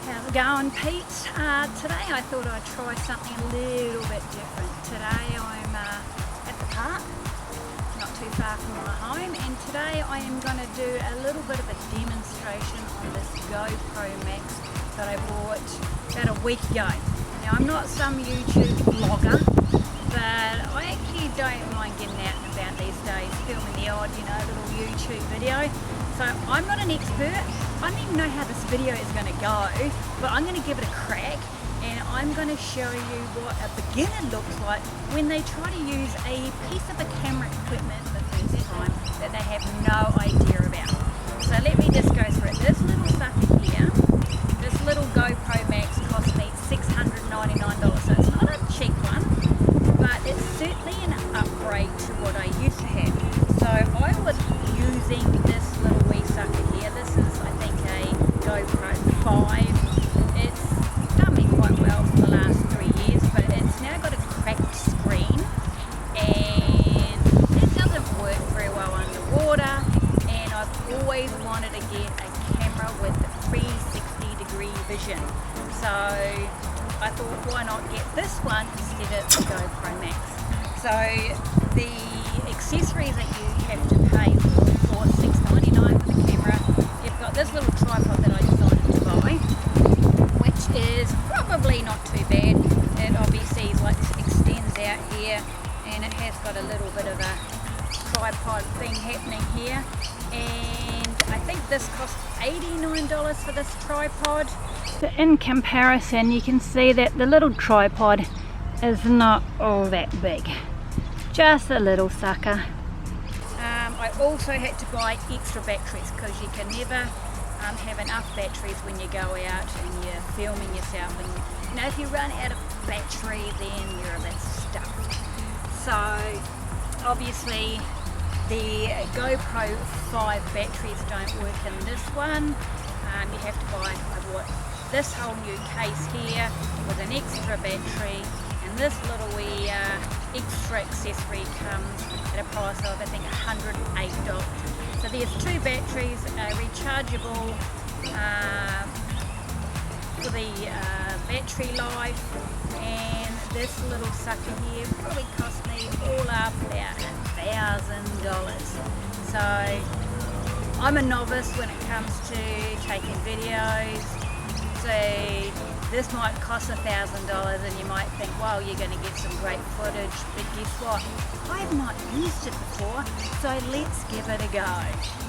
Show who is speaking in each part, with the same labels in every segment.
Speaker 1: How's it going, Pete? Today I thought I'd try something a little bit different. Today I'm at the park, not too far from my home, and today I am going to do a little bit of a demonstration on this GoPro Max that I bought about a week ago. Now I'm not some YouTube vlogger, but I actually don't mind getting out and about these days, filming the odd, little YouTube video. So I'm not an expert, I don't even know how this video is going to go, but I'm going to give it a crack and I'm going to show you what a beginner looks like when they try to use a piece of a camera equipment for the first time that they have no idea about. So let me just go through it. This little sucker here, this little GoPro Max cost me $699, so it's not a cheap one, but it's certainly an upgrade to what I used to have. So I was using this little wee sucker here. This is, I think, a GoPro 5. It's done me quite well for the last 3 years, but it's now got a cracked screen and it doesn't work very well underwater, and I've always wanted to get a camera with 360-degree vision. So I thought, why not get this one instead of the GoPro Max? So the accessories that you have to pay for $6.99 for the camera, you've got this little tripod that I decided to buy, which is probably not too bad. It obviously extends out here, and it has got a little bit of a tripod thing happening here, and I think this cost $89 for this tripod. So in comparison, you can see that the little tripod is not all that big, just a little sucker. I also had to buy extra batteries because you can never have enough batteries when you go out and you're filming yourself, and if you run out of battery then you're a bit stuffed. So obviously the GoPro 5 batteries don't work in this one. You have to buy, I bought this whole new case here with an extra battery, and this little wee extra accessory comes at a price of, I think, $108. So there's two batteries, rechargeable for the battery life, and this little sucker here probably cost me all up about $1,000. So I'm a novice when it comes to taking videos, so this might cost $1,000 and you might think, well, you're going to get some great footage, but guess what? I've not used it before, so let's give it a go.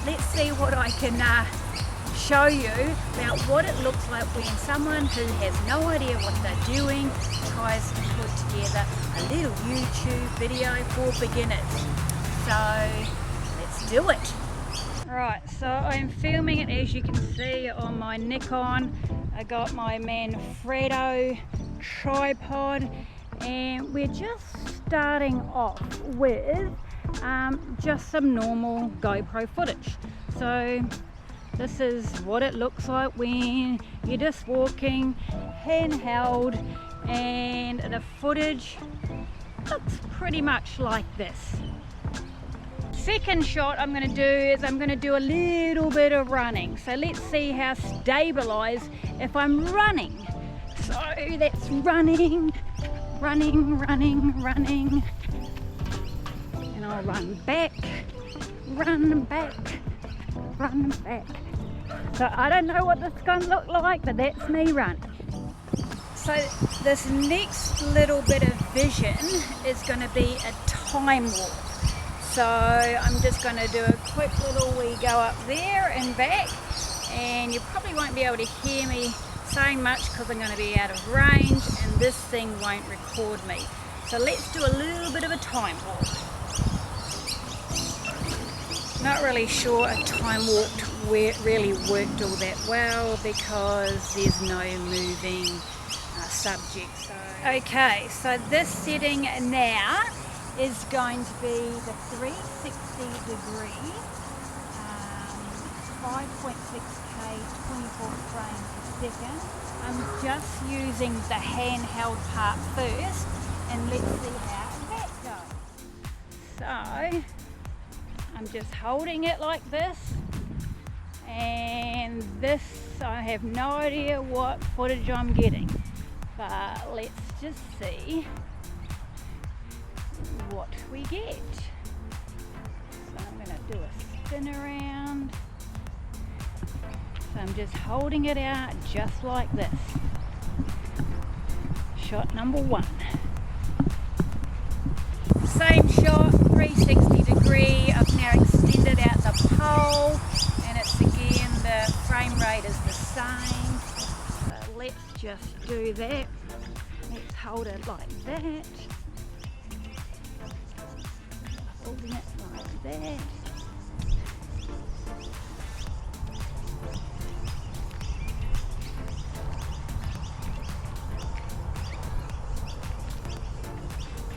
Speaker 1: Let's see what I can show you about what it looks like when someone who has no idea what they're doing tries to put together a little YouTube video for beginners. So let's do it. Right, so I'm filming it, as you can see, on my Nikon. I got my Manfrotto tripod, and we're just starting off with just some normal GoPro footage. So this is what it looks like when you're just walking handheld, and the footage looks pretty much like this. Second shot I'm going to do is I'm going to do a little bit of running. So let's see how stabilized if I'm running. So that's running, running, running, running. And I'll run back, run back, run back. So I don't know what this is going to look like, but that's me running. So this next little bit of vision is going to be a time warp. So I'm just going to do a quick little wee go up there and back, and you probably won't be able to hear me saying much because I'm going to be out of range and this thing won't record me. So let's do a little bit of a time warp. Not really sure a time warp really worked all that well because there's no moving subject. So okay, so this setting now is going to be the 360 degree, 5.6K, 24 frames a second. I'm just using the handheld part first, and let's see how that goes. So I'm just holding it like this, and this so I have no idea what footage I'm getting, but let's just see what we get. So I'm going to do a spin around. So I'm just holding it out just like this. Shot number 1. Same shot, 360 degree. I've now extended out the pole, and it's again, the frame rate is the same. So let's just do that. Let's hold it like that. Holding it like that.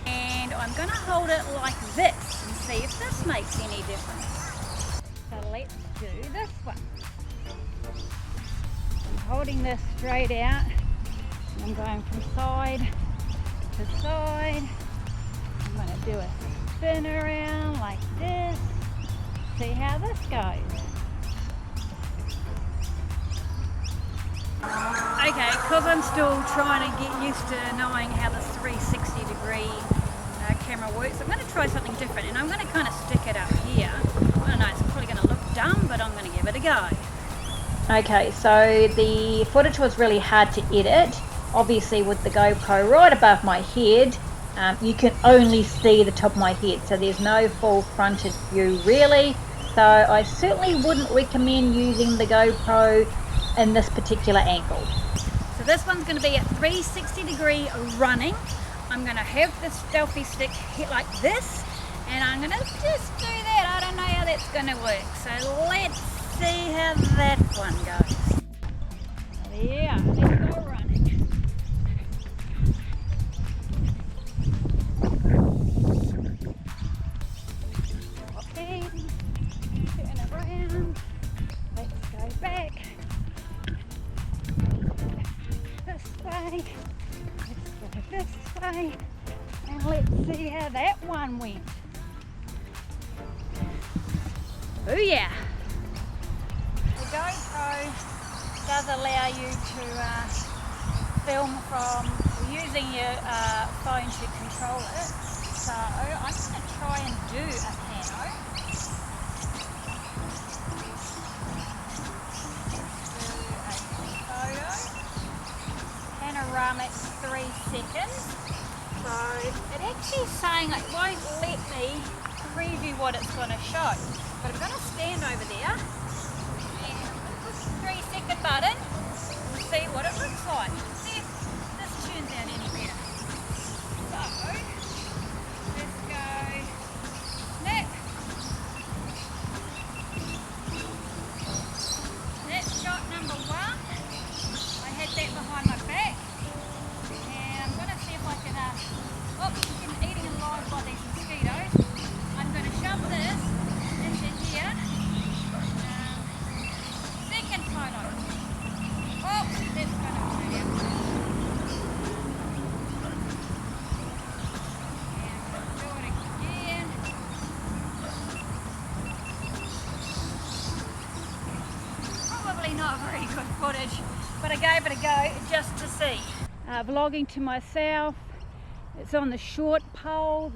Speaker 1: And I'm going to hold it like this and see if this makes any difference. So let's do this one. I'm holding this straight out, and I'm going from side to side. I'm going to do a spin around like this. See how this goes. Okay, because I'm still trying to get used to knowing how the 360 degree camera works, I'm going to try something different, and I'm going to kind of stick it up here. I don't know, it's probably going to look dumb, but I'm going to give it a go. Okay, so the footage was really hard to edit. Obviously with the GoPro right above my head, you can only see the top of my head, so there's no full fronted view really. So I certainly wouldn't recommend using the GoPro in this particular angle. So this one's going to be at 360 degree running. I'm going to have the selfie stick hit like this, and I'm going to just do that. I don't know how that's going to work, so let's see how that one goes. Yeah, let's go running. Okay, turn around. Let's go back. This way. This way, and let's see how that one went. Oh yeah! The GoPro does allow you to film from using your phone to control it. So I'm going to try and do a pano. Do a photo. Panoramic 3 seconds. So it actually is saying it won't let me preview what it's going to show. But I'm going to stand over there and push the 3-second button and see what it looks like. See if this turns out any better. So let's go snap. That's shot number 1. I had that behind my back. Oh, I'm eating alive by these mosquitoes. I'm going to shove this into here. Second photo. Oh, that's going to turn out. And do it again. Probably not very good footage, but I gave it a go just to see. Vlogging to myself. It's on the short pole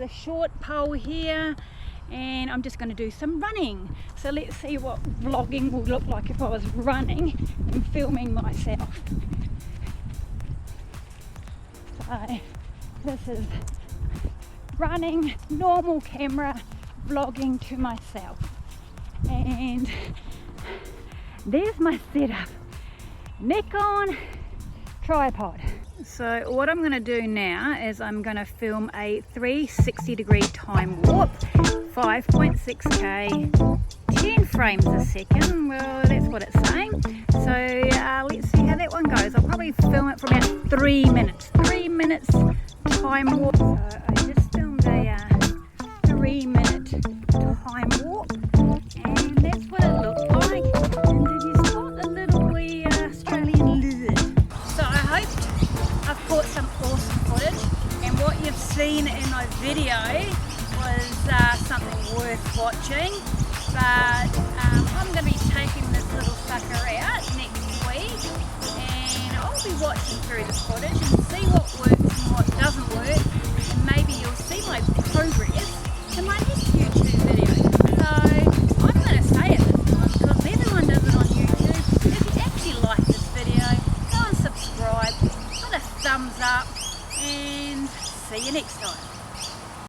Speaker 1: here, and I'm just going to do some running. So let's see what vlogging will look like if I was running and filming myself. So this is running, normal camera, vlogging to myself. And there's my setup. Nikon tripod. So what I'm going to do now is I'm going to film a 360 degree time warp, 5.6K, 10 frames a second. Well, that's what it's saying. So let's see how that one goes. I'll probably film it for about 3 minutes. 3 minutes time warp. So I just filmed a 3-minute time warp, and that's what it looked like. And did you spot the little wee Australian lizard? So I hope I've caught some awesome footage, and what you've seen in my video was something worth watching. But I'm going to be taking this little sucker out next week. I'll be watching through the footage and see what works and what doesn't work, and maybe you'll see my progress in my next YouTube video. So I'm going to say it this time because everyone does it on YouTube. If you actually like this video, go and subscribe, put a thumbs up, and see you next time.